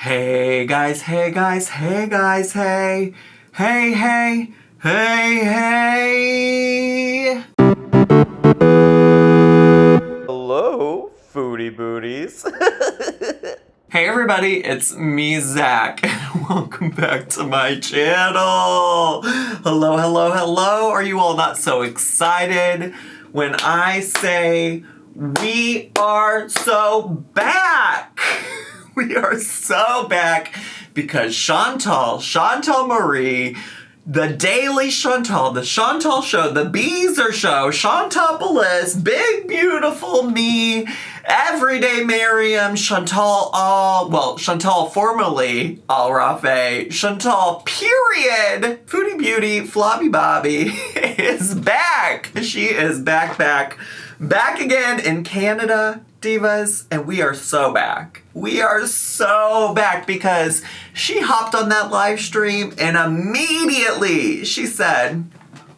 Hey guys, hey guys, hey guys, hey. Hey, hey, hey, hey. Hello, foodie booties. Hey everybody, it's me, Zach, and welcome back to my channel. Hello, hello, hello. Are you all not so excited when I say we are so back? We are so back because Chantal Marie, the Daily Chantal, the Chantal Show, the Beezer Show, Chantal Bliss, Big Beautiful Me, Everyday Miriam, Chantal formerly Al Rafe, Chantal period, Foodie Beauty, Floppy Bobby is back. She is back again in Canada, divas, and we are so back. We are so back because she hopped on that live stream and immediately she said,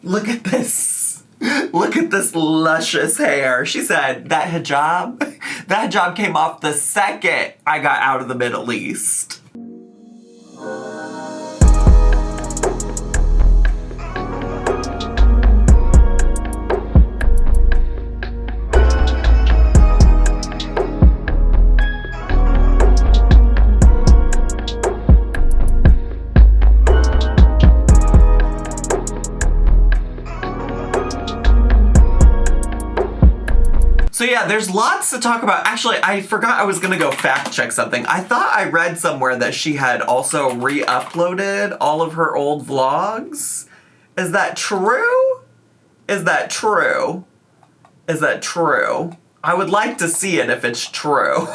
look at this. Look at this luscious hair. She said, that hijab came off the second I got out of the Middle East. So yeah, there's lots to talk about. Actually, I forgot I was gonna go fact check something. I thought I read somewhere that she had also re-uploaded all of her old vlogs. Is that true? Is that true? Is that true? I would like to see it if it's true.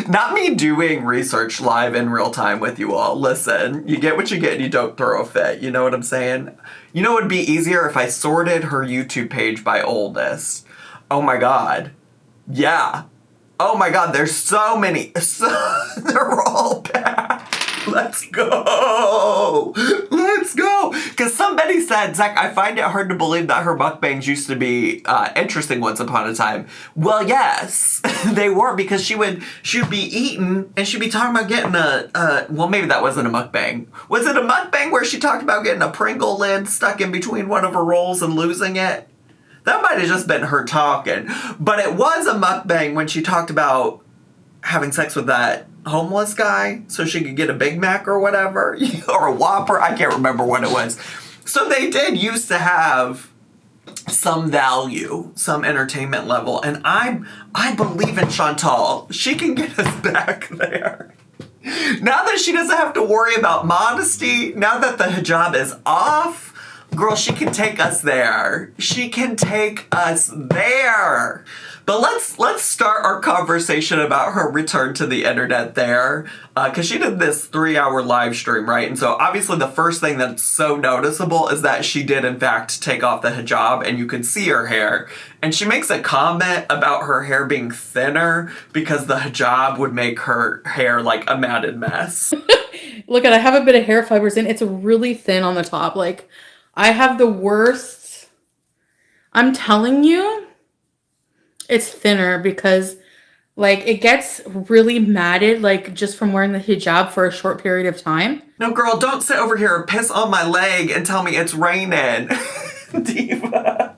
Not me doing research live in real time with you all. Listen, you get what you get and you don't throw a fit. You know what I'm saying? You know what would be easier if I sorted her YouTube page by oldest. Oh my God. Yeah. Oh my God, there's so many. They're all back. Let's go. Let's go. Because somebody said, Zach, I find it hard to believe that her mukbangs used to be interesting once upon a time. Well, yes, they were, because she would be eating and she'd be talking about getting well, maybe that wasn't a mukbang. Was it a mukbang where she talked about getting a Pringle lid stuck in between one of her rolls and losing it? That might have just been her talking. But it was a mukbang when she talked about having sex with that homeless guy so she could get a Big Mac or whatever. Or a Whopper. I can't remember what it was. So they did used to have some value, some entertainment level. And I believe in Chantal. She can get us back there. Now that she doesn't have to worry about modesty, now that the hijab is off, girl, she can take us there. She can take us there. But let's start our conversation about her return to the internet there. Because she did this 3-hour live stream, right? And so obviously the first thing that's so noticeable is that she did in fact take off the hijab and you could see her hair. And she makes a comment about her hair being thinner because the hijab would make her hair like a matted mess. Look, I have a bit of hair fibers in. It's really thin on the top. Like, I have the worst. I'm telling you, it's thinner because, like, it gets really matted, like, just from wearing the hijab for a short period of time. No, girl, don't sit over here and piss on my leg and tell me it's raining. Diva.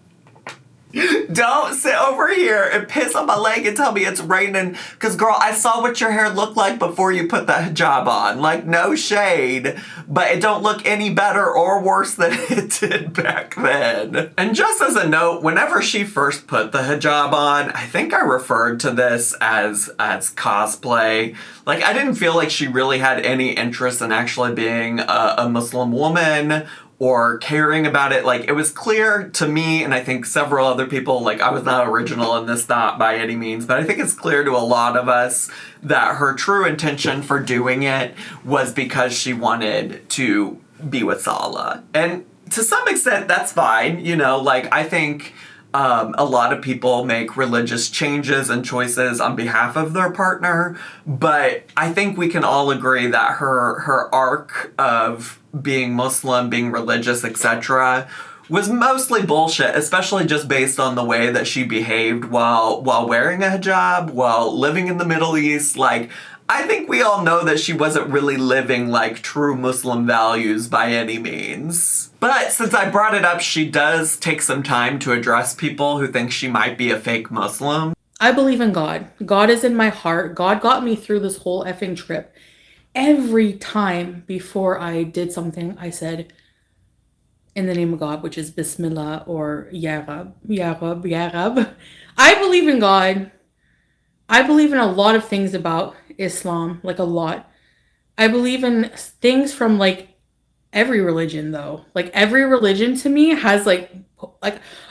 Don't sit over here and piss on my leg and tell me it's raining. Because, girl, I saw what your hair looked like before you put that hijab on. Like, no shade. But it don't look any better or worse than it did back then. And just as a note, whenever she first put the hijab on, I think I referred to this as cosplay. Like, I didn't feel like she really had any interest in actually being a Muslim woman or caring about it. Like, it was clear to me, and I think several other people, like, I was not original in this thought by any means, but I think it's clear to a lot of us that her true intention for doing it was because she wanted to be with Salah. And to some extent, that's fine. You know, like, I think a lot of people make religious changes and choices on behalf of their partner, but I think we can all agree that her arc of being Muslim, being religious, etc., was mostly bullshit, especially just based on the way that she behaved while wearing a hijab, while living in the Middle East. Like, I think we all know that she wasn't really living like true Muslim values by any means. But since I brought it up, she does take some time to address people who think she might be a fake Muslim. I believe in God. God is in my heart. God got me through this whole effing trip. Every time before I did something, I said, in the name of God, which is Bismillah or Ya Rab, Ya Rab, Ya Rab. I believe in God. I believe in a lot of things about Islam, like a lot. I believe in things from like every religion though. Like every religion to me has like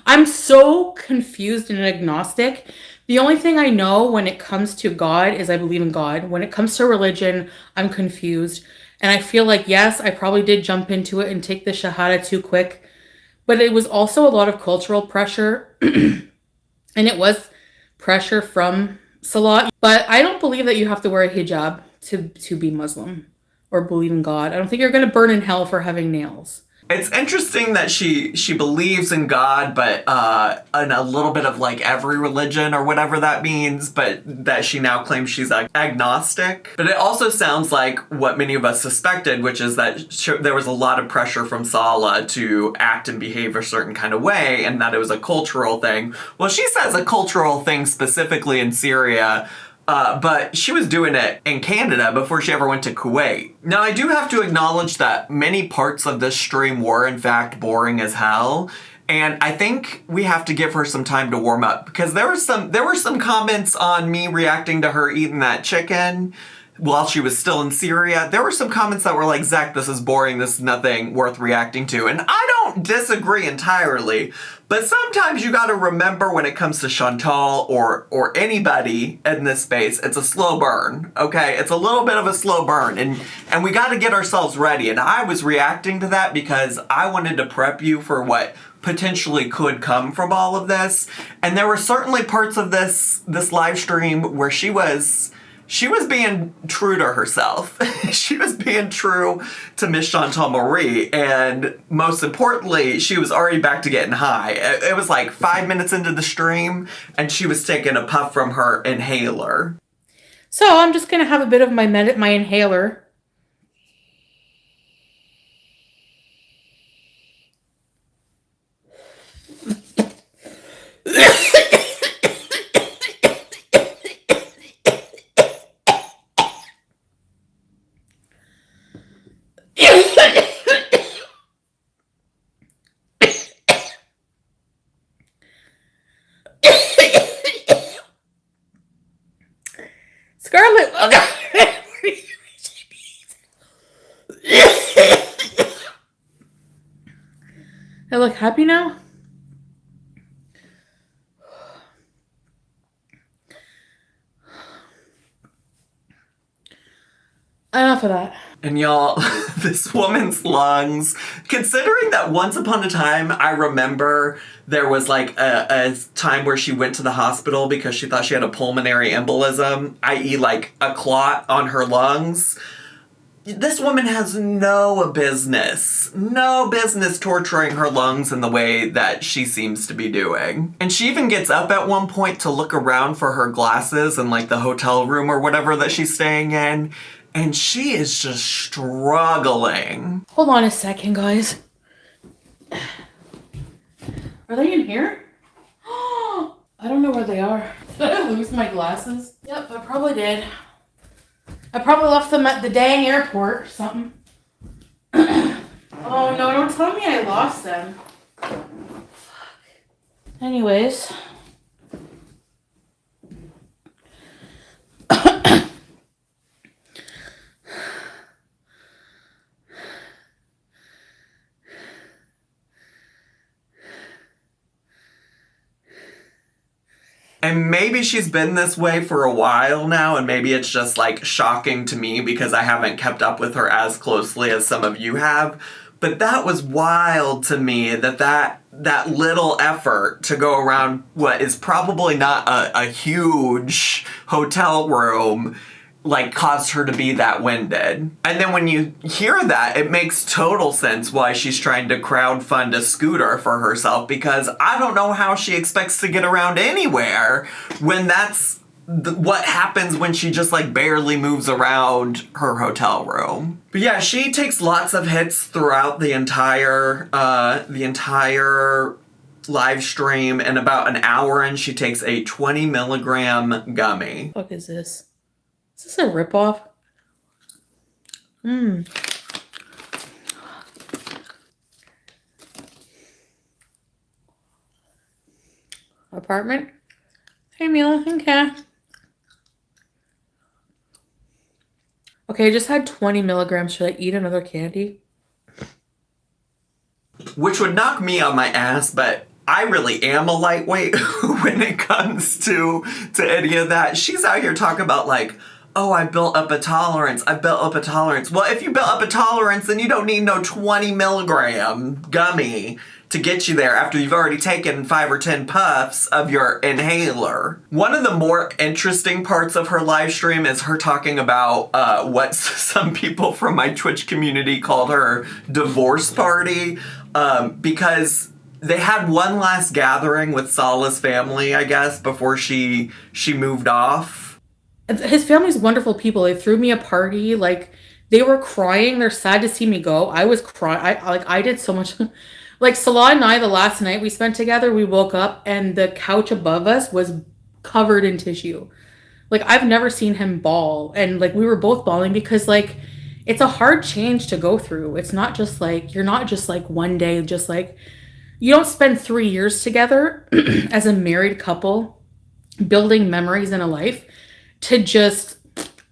I'm so confused and agnostic. The only thing I know when it comes to God is I believe in God. When it comes to religion, I'm confused. And I feel like, yes, I probably did jump into it and take the Shahada too quick. But it was also a lot of cultural pressure. And it was pressure from Salah. But I don't believe that you have to wear a hijab to be Muslim or believe in God. I don't think you're going to burn in hell for having nails. It's interesting that she believes in God, but in a little bit of like every religion or whatever that means, but that she now claims she's agnostic. But it also sounds like what many of us suspected, which is that there was a lot of pressure from Salah to act and behave a certain kind of way, and that it was a cultural thing. Well, she says a cultural thing specifically in Syria. But she was doing it in Canada before she ever went to Kuwait. Now, I do have to acknowledge that many parts of this stream were, in fact, boring as hell. And I think we have to give her some time to warm up because there were some comments on me reacting to her eating that chicken while she was still in Syria. There were some comments that were like, Zach, this is boring. This is nothing worth reacting to. And I don't disagree entirely. But sometimes you gotta remember when it comes to Chantal or anybody in this space, it's a slow burn, okay? It's a little bit of a slow burn, and we gotta get ourselves ready. And I was reacting to that because I wanted to prep you for what potentially could come from all of this. And there were certainly parts of this live stream where she was being true to herself. She was being true to Miss Chantal Marie. And most importantly, she was already back to getting high. It was like 5 minutes into the stream, and she was taking a puff from her inhaler. So I'm just going to have a bit of my inhaler. Scarlett, oh God. I look happy now? Enough of that. And y'all, this woman's lungs, considering that once upon a time, I remember there was like a time where she went to the hospital because she thought she had a pulmonary embolism, i.e. like a clot on her lungs. This woman has no business torturing her lungs in the way that she seems to be doing. And she even gets up at one point to look around for her glasses in like the hotel room or whatever that she's staying in. And she is just struggling. Hold on a second, guys. Are they in here? I don't know where they are. Did I lose my glasses? Yep, I probably did. I probably left them at the dang airport or something. Oh no, don't tell me I lost them. Anyways. And maybe she's been this way for a while now, and maybe it's just like shocking to me because I haven't kept up with her as closely as some of you have. But that was wild to me that little effort to go around what is probably not a huge hotel room like caused her to be that winded. And then when you hear that, it makes total sense why she's trying to crowdfund a scooter for herself, because I don't know how she expects to get around anywhere when that's what happens when she just like barely moves around her hotel room. But yeah, she takes lots of hits throughout the entire live stream. In about an hour in, she takes a 20 milligram gummy. What the fuck is this? Is this a ripoff? Apartment? Hey, Mila. Okay. Okay, I just had 20 milligrams. Should I eat another candy? Which would knock me on my ass, but I really am a lightweight when it comes to any of that. She's out here talking about like, oh, I built up a tolerance. I built up a tolerance. Well, if you built up a tolerance, then you don't need no 20 milligram gummy to get you there after you've already taken 5 or 10 puffs of your inhaler. One of the more interesting parts of her live stream is her talking about what some people from my Twitch community called her divorce party, because they had one last gathering with Salah's family, I guess, before she moved off. His family's wonderful people. They threw me a party. Like, they were crying. They're sad to see me go. I was crying. I did so much. Like, Salah and I, the last night we spent together, we woke up and the couch above us was covered in tissue. Like, I've never seen him bawl. And, like, we were both bawling because, like, it's a hard change to go through. It's not just, like, you're not just, like, one day, just, like, you don't spend 3 years together as a married couple building memories in a life to just,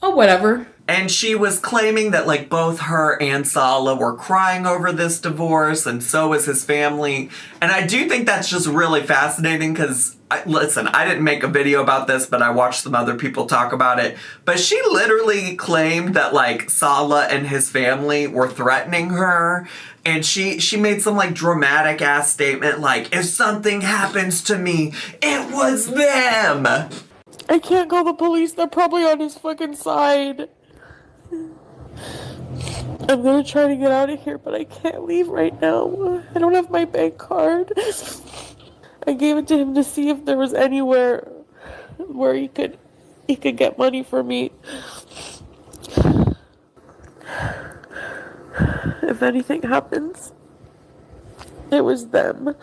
oh, whatever. And she was claiming that, like, both her and Salah were crying over this divorce, and so was his family. And I do think that's just really fascinating because, listen, I didn't make a video about this, but I watched some other people talk about it. But she literally claimed that, like, Salah and his family were threatening her. And she made some, like, dramatic-ass statement, like, if something happens to me, it was them! I can't call the police. They're probably on his fucking side. I'm gonna try to get out of here, but I can't leave right now. I don't have my bank card. I gave it to him to see if there was anywhere where he could get money for me. If anything happens, it was them.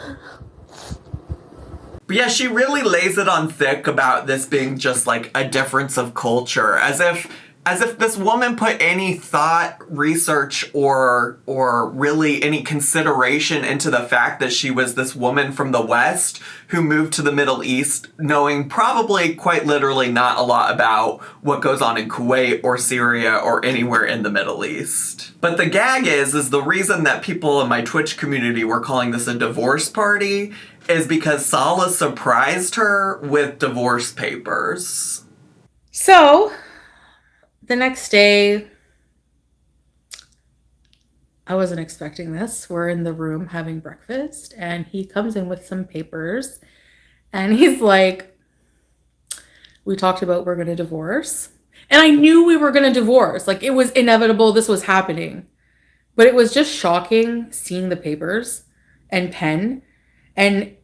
But yeah, she really lays it on thick about this being just like a difference of culture, as if this woman put any thought, research, or really any consideration into the fact that she was this woman from the West who moved to the Middle East, knowing probably quite literally not a lot about what goes on in Kuwait or Syria or anywhere in the Middle East. But the gag is the reason that people in my Twitch community were calling this a divorce party is because Salah surprised her with divorce papers. So, the next day, I wasn't expecting this. We're in the room having breakfast, and he comes in with some papers, and he's like, we talked about we're going to divorce. And I knew we were going to divorce. Like, it was inevitable. This was happening. But it was just shocking seeing the papers and pen and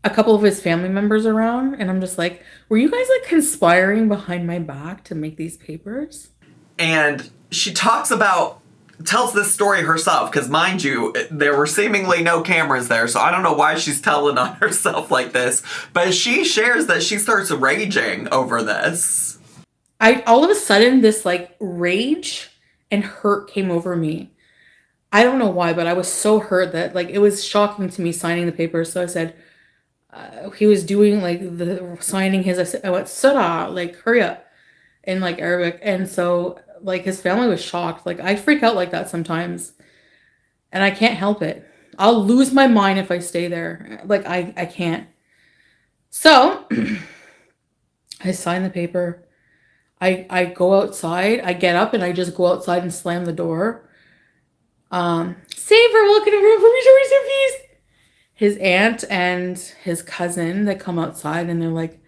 a couple of his family members around. And I'm just like, were you guys like conspiring behind my back to make these papers? And she tells this story herself, because mind you, there were seemingly no cameras there, so I don't know why she's telling on herself like this, but she shares that she starts raging over this. All of a sudden, this like rage and hurt came over me. I don't know why, but I was so hurt that like it was shocking to me signing the papers. So I said, he was doing like the signing his, I went, Salah, like hurry up, in like Arabic. And so like his family was shocked. Like I freak out like that sometimes and I can't help it. I'll lose my mind if I stay there. Like I can't. So I sign the paper. I go outside. I get up and I just go outside and slam the door. Saver, welcome to room for peace. His aunt and his cousin, they come outside and they're like,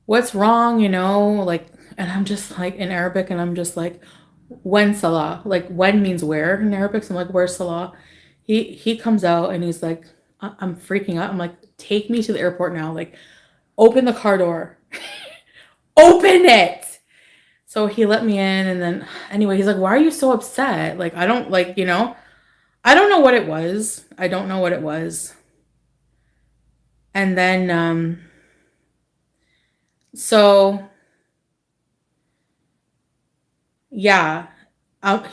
what's wrong? You know, like, and I'm just like in Arabic and I'm just like, when Salah? Like when means where in Arabic. So I'm like, where's Salah? He comes out and he's like, I'm freaking out. I'm like, take me to the airport now. Like, open the car door. Open it. So he let me in, and then anyway, he's like, why are you so upset? Like, I don't like, I don't know what it was. I don't know what it was. And then, so yeah,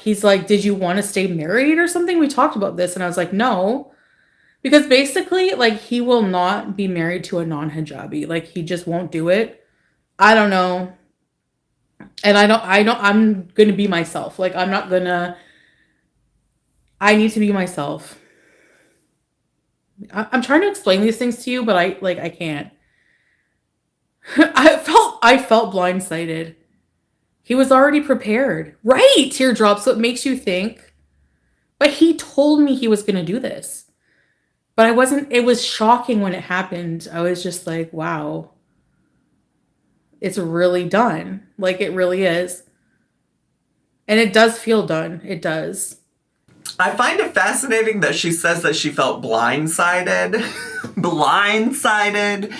he's like, did you want to stay married or something? We talked about this. And I was like, no, because basically, like, he will not be married to a non-hijabi. Like, he just won't do it. I don't know. And I'm going to be myself. Like, I need to be myself. I'm trying to explain these things to you, but I can't. I felt blindsided. He was already prepared. Right, teardrops, so it makes you think. But he told me he was going to do this. But I wasn't, it was shocking when it happened. I was just like, wow. It's really done. Like, it really is. And it does feel done. It does. I find it fascinating that she says that she felt blindsided. Blindsided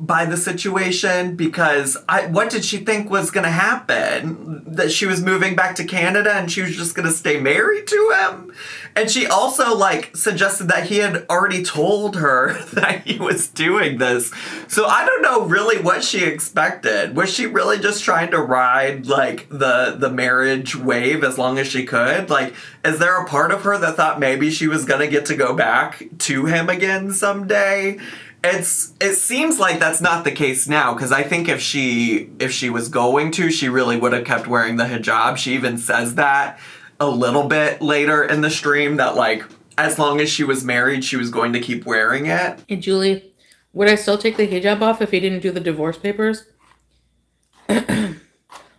by the situation, because what did she think was going to happen? That she was moving back to Canada and she was just going to stay married to him? And she also, like, suggested that he had already told her that he was doing this. So I don't know really what she expected. Was she really just trying to ride, like, the marriage wave as long as she could? Like, is there a part of her that thought maybe she was going to get to go back to him again someday? It seems like that's not the case now, because I think if she was going to, she really would have kept wearing the hijab. She even says that a little bit later in the stream, that, like, as long as she was married, she was going to keep wearing it. Hey, Julie, would I still take the hijab off if he didn't do the divorce papers?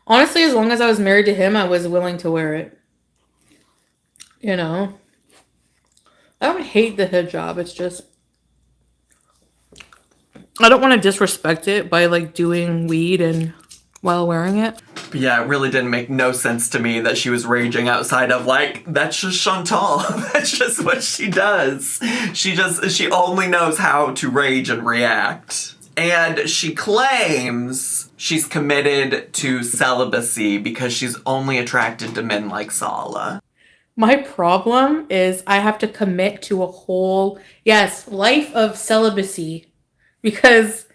Honestly, as long as I was married to him, I was willing to wear it. I don't hate the hijab. It's just, I don't want to disrespect it by, like, doing weed and while wearing it. Yeah, it really didn't make no sense to me that she was raging outside of, like, that's just Chantal. That's just what she does. She only knows how to rage and react. And she claims she's committed to celibacy because she's only attracted to men like Salah. My problem is I have to commit to a whole, life of celibacy. Because,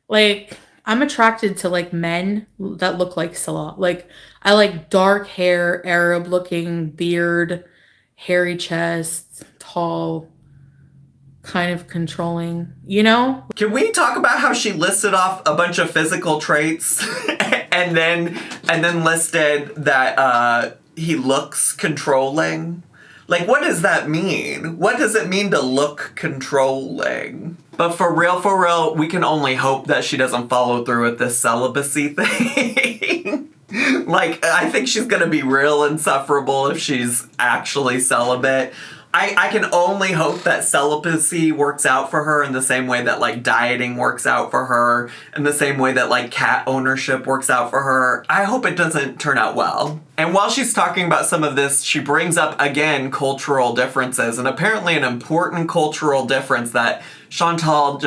like, I'm attracted to, like, men that look like Salah. Like, I like dark hair, Arab-looking beard, hairy chest, tall, kind of controlling, Can we talk about how she listed off a bunch of physical traits and then listed that he looks controlling? Like, what does that mean? What does it mean to look controlling? But for real, we can only hope that she doesn't follow through with this celibacy thing. Like, I think she's gonna be real insufferable if she's actually celibate. I can only hope that celibacy works out for her in the same way that, like, dieting works out for her, in the same way that, like, cat ownership works out for her. I hope it doesn't turn out well. And while she's talking about some of this, she brings up, again, cultural differences, and apparently an important cultural difference that Chantal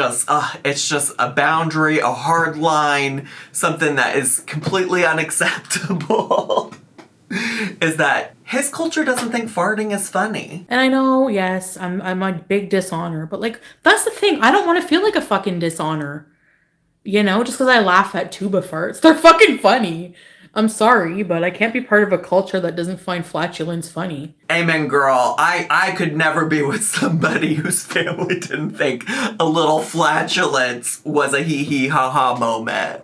it's just a boundary, a hard line, something that is completely unacceptable. Is that his culture doesn't think farting is funny. And I know, yes, I'm a big dishonor, but, like, that's the thing. I don't want to feel like a fucking dishonor. Just because I laugh at tuba farts. They're fucking funny. I'm sorry, but I can't be part of a culture that doesn't find flatulence funny. Amen, girl. I could never be with somebody whose family didn't think a little flatulence was a hee-hee ha-ha moment.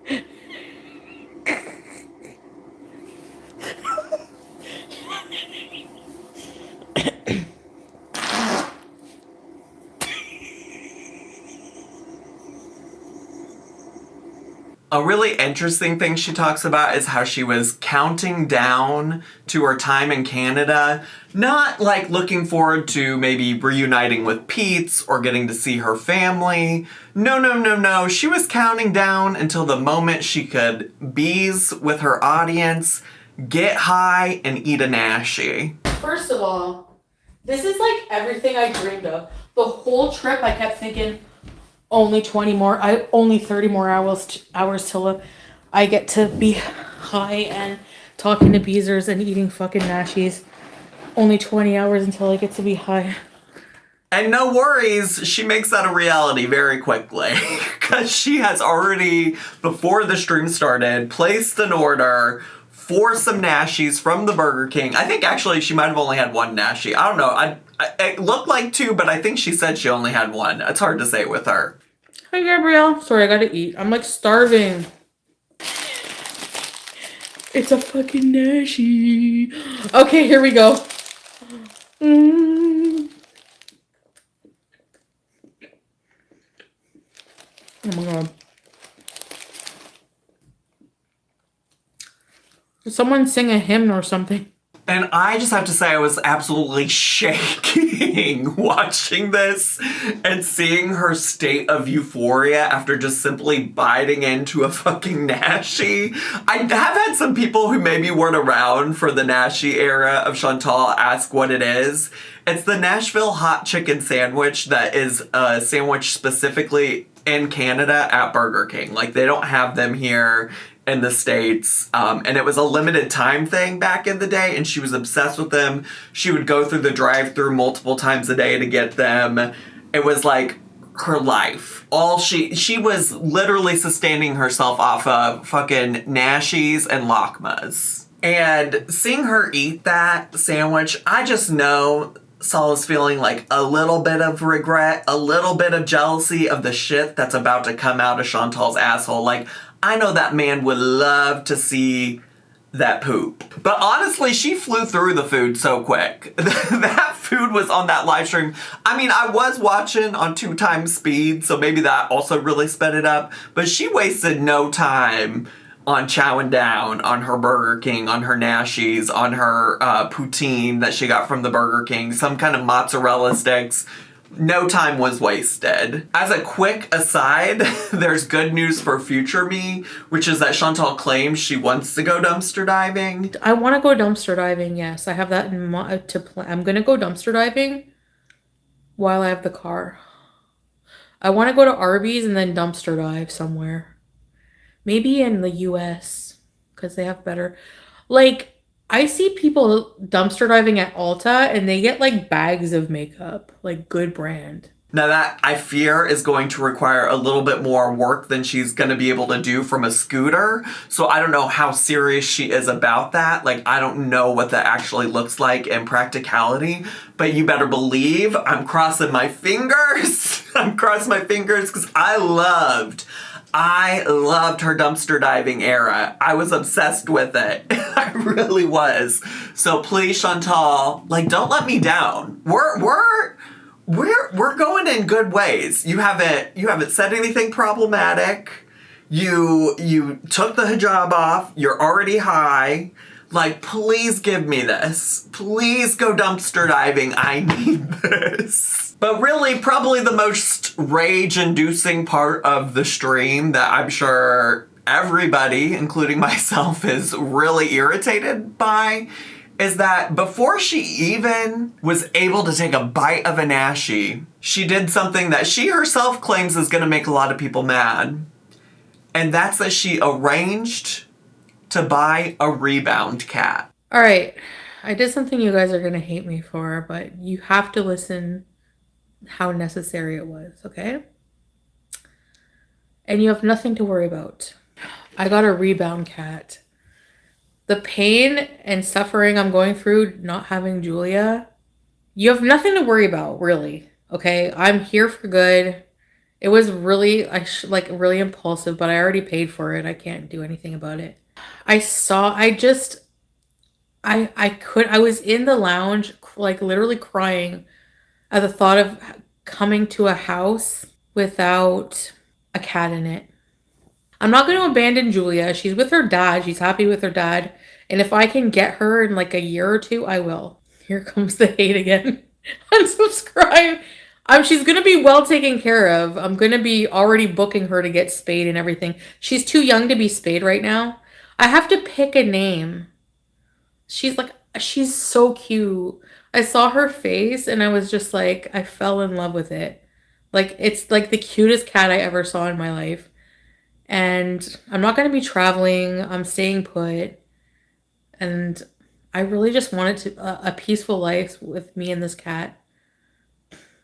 A really interesting thing she talks about is how she was counting down to her time in Canada, not like looking forward to maybe reuniting with Pete's or getting to see her family. No. She was counting down until the moment she could bees with her audience, get high, and eat a Nashy. First of all, this is like everything I dreamed of. The whole trip I kept thinking, only 30 more hours till I get to be high and talking to Beezers and eating fucking Nashies. Only 20 hours until I get to be high. And no worries, she makes that a reality very quickly. Because she has already, before the stream started, placed an order for some Nashies from the Burger King. I think actually she might have only had one Nashi. I don't know. It looked like two, but I think she said she only had one. It's hard to say with her. Hey, Gabrielle. Sorry, I gotta eat. I'm like starving. It's a fucking Nashi. Okay, here we go. Oh my god. Someone sing a hymn or something. And I just have to say I was absolutely shaking watching this and seeing her state of euphoria after just simply biting into a fucking Nashi. I have had some people who maybe weren't around for the Nashy era of Chantal ask what it is. It's the Nashville hot chicken sandwich that is a sandwich specifically in Canada at Burger King. Like, they don't have them here in the States. And it was a limited time thing back in the day, and she was obsessed with them. She would go through the drive-thru multiple times a day to get them. It was like her life. She was literally sustaining herself off of fucking Nashies and Lakmas. And seeing her eat that sandwich, I just know Salah's feeling like a little bit of regret, a little bit of jealousy of the shit that's about to come out of Chantal's asshole. Like, I know that man would love to see that poop. But honestly, she flew through the food so quick. That food was on that live stream. I mean, I was watching on 2x speed, so maybe that also really sped it up. But she wasted no time on chowing down on her Burger King, on her Nashies, on her poutine that she got from the Burger King, some kind of mozzarella sticks. No time was wasted. As a quick aside, there's good news for future me, which is that Chantal claims she wants to go dumpster diving. I want to go dumpster diving, yes. I have that in mind to plan. I'm going to go dumpster diving while I have the car. I want to go to Arby's and then dumpster dive somewhere. Maybe in the US, because they have better... Like, I see people dumpster diving at Ulta and they get like bags of makeup, like good brand. Now that I fear is going to require a little bit more work than she's going to be able to do from a scooter. So I don't know how serious she is about that. Like, I don't know what that actually looks like in practicality, but you better believe I'm crossing my fingers. I'm crossing my fingers because I loved her dumpster diving era. I was obsessed with it. I really was. So please, Chantal, like, don't let me down. We're going in good ways. You haven't said anything problematic. You took the hijab off. You're already high. Like, please give me this. Please go dumpster diving. I need this. But really, probably the most rage-inducing part of the stream that I'm sure everybody, including myself, is really irritated by is that before she even was able to take a bite of a Nashy, she did something that she herself claims is going to make a lot of people mad. And that's that she arranged to buy a rebound cat. All right. I did something you guys are going to hate me for, but you have to listen how necessary it was, okay? And you have nothing to worry about. I got a rebound cat. The pain and suffering I'm going through not having Julia, you have nothing to worry about, really, okay? I'm here for good. It was really, really impulsive, but I already paid for it. I can't do anything about it. I was in the lounge, like, literally crying at the thought of coming to a house without a cat in it. I'm not going to abandon Julia. She's with her dad. She's happy with her dad. And if I can get her in like a year or two, I will. Here comes the hate again. Unsubscribe. She's going to be well taken care of. I'm going to be already booking her to get spayed and everything. She's too young to be spayed right now. I have to pick a name. She's so cute. I saw her face and I was just like, I fell in love with it. Like, it's like the cutest cat I ever saw in my life. And I'm not going to be traveling. I'm staying put. And I really just wanted a peaceful life with me and this cat.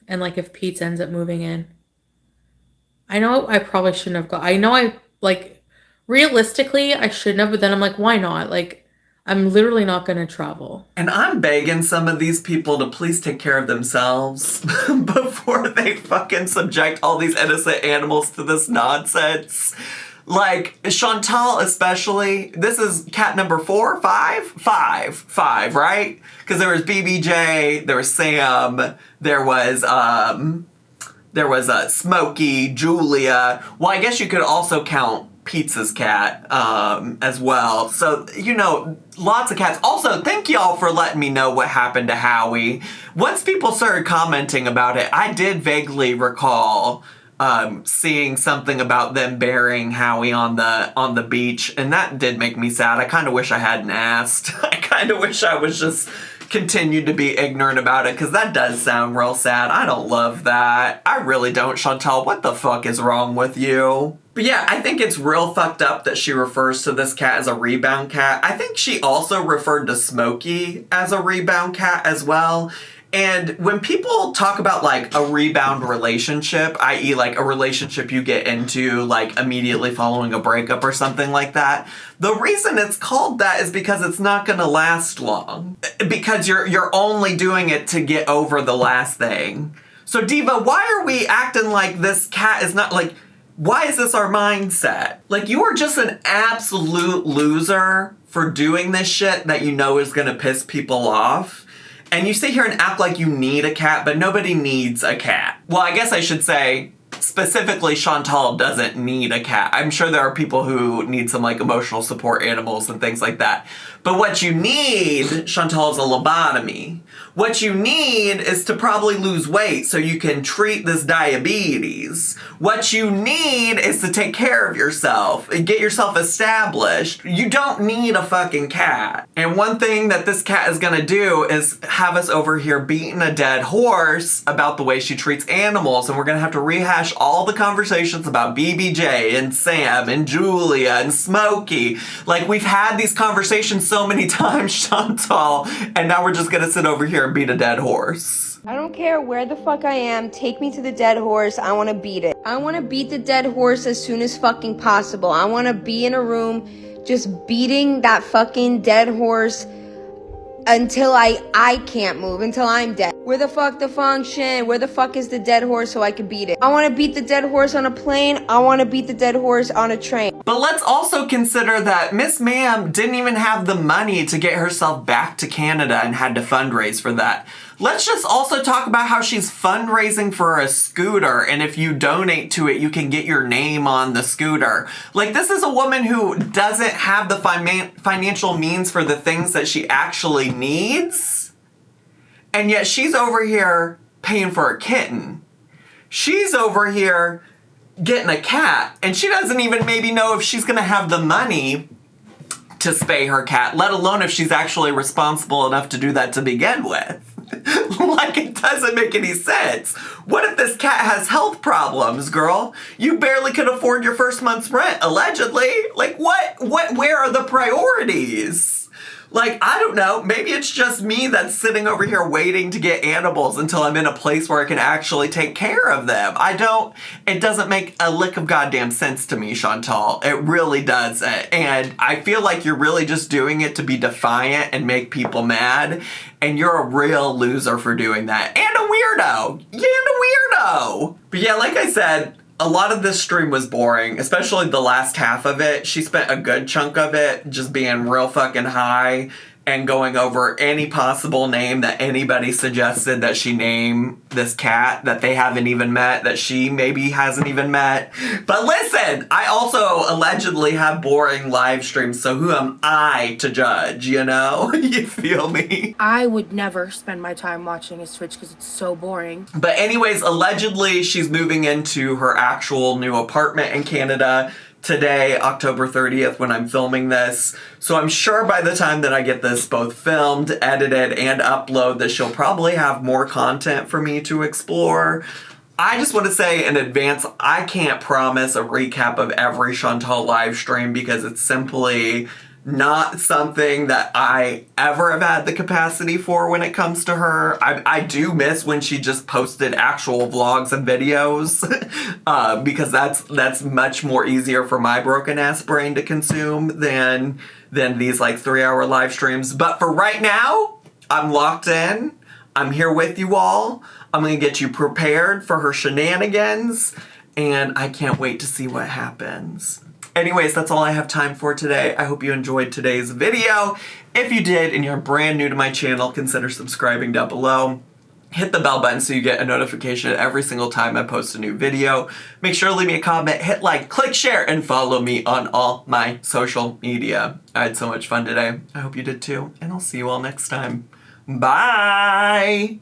And like if Pete ends up moving in. I know I probably shouldn't have I know like, realistically, I shouldn't have, but then I'm like, why not? Like, I'm literally not going to travel. And I'm begging some of these people to please take care of themselves before they fucking subject all these innocent animals to this nonsense. Like, Chantal especially, this is cat number 4, 5? 5, right? Because there was BBJ, there was Sam, there was Smokey, Julia. Well, I guess you could also count Pizza's cat as well. So, you know, lots of cats. Also, thank y'all for letting me know what happened to Howie. Once people started commenting about it, I did vaguely recall seeing something about them burying Howie on the beach, and that did make me sad. I kind of wish I hadn't asked. I kind of wish I was just continued to be ignorant about it, because that does sound real sad. I don't love that. I really don't, Chantal. What the fuck is wrong with you? But yeah, I think it's real fucked up that she refers to this cat as a rebound cat. I think she also referred to Smokey as a rebound cat as well. And when people talk about, like, a rebound relationship, i.e. like a relationship you get into, like, immediately following a breakup or something like that, the reason it's called that is because it's not gonna last long. Because you're only doing it to get over the last thing. So, Diva, why are we acting like this cat is not, like, why is this our mindset? Like, you are just an absolute loser for doing this shit that you know is gonna piss people off. And you sit here and act like you need a cat, but nobody needs a cat. Well, I guess I should say, specifically, Chantal doesn't need a cat. I'm sure there are people who need some, like, emotional support animals and things like that. But what you need, Chantal, is a lobotomy. What you need is to probably lose weight so you can treat this diabetes. What you need is to take care of yourself and get yourself established. You don't need a fucking cat. And one thing that this cat is gonna do is have us over here beating a dead horse about the way she treats animals, and we're gonna have to rehash all the conversations about BBJ and Sam and Julia and Smokey. Like, we've had these conversations so many times, Chantal, and now we're just gonna sit over here and beat a dead horse. I don't care where the fuck I am, take me to the dead horse, I wanna beat it. I wanna beat the dead horse as soon as fucking possible. I wanna be in a room just beating that fucking dead horse until I can't move, until I'm dead. Where the fuck the function? Where the fuck is the dead horse so I can beat it? I wanna beat the dead horse on a plane, I wanna beat the dead horse on a train. But let's also consider that Miss Ma'am didn't even have the money to get herself back to Canada and had to fundraise for that. Let's just also talk about how she's fundraising for a scooter, and if you donate to it, you can get your name on the scooter. Like, this is a woman who doesn't have the financial means for the things that she actually needs, and yet she's over here paying for a kitten. She's over here getting a cat, and she doesn't even maybe know if she's gonna have the money to spay her cat, let alone if she's actually responsible enough to do that to begin with. Like, it doesn't make any sense. What if this cat has health problems, girl? You barely could afford your first month's rent, allegedly. Like, where are the priorities? Like, I don't know, maybe it's just me that's sitting over here waiting to get animals until I'm in a place where I can actually take care of them. It doesn't make a lick of goddamn sense to me, Chantal. It really doesn't. And I feel like you're really just doing it to be defiant and make people mad. And you're a real loser for doing that. And a weirdo. And a weirdo. But yeah, like I said, a lot of this stream was boring, especially the last half of it. She spent a good chunk of it just being real fucking high and going over any possible name that anybody suggested that she name this cat that they haven't even met, that she maybe hasn't even met. But listen, I also allegedly have boring live streams, so who am I to judge, you know? You feel me? I would never spend my time watching his Twitch because it's so boring. But anyways, allegedly she's moving into her actual new apartment in Canada today, October 30th, when I'm filming this. So I'm sure by the time that I get this both filmed, edited, and upload, that she'll probably have more content for me to explore. I just want to say in advance, I can't promise a recap of every Chantal live stream because it's simply not something that I ever have had the capacity for when it comes to her. I do miss when she just posted actual vlogs and videos because that's much more easier for my broken ass brain to consume than these like 3-hour live streams. But for right now, I'm locked in. I'm here with you all. I'm gonna get you prepared for her shenanigans, and I can't wait to see what happens. Anyways, that's all I have time for today. I hope you enjoyed today's video. If you did and you're brand new to my channel, consider subscribing down below. Hit the bell button so you get a notification every single time I post a new video. Make sure to leave me a comment, hit like, click share, and follow me on all my social media. I had so much fun today. I hope you did too, and I'll see you all next time. Bye!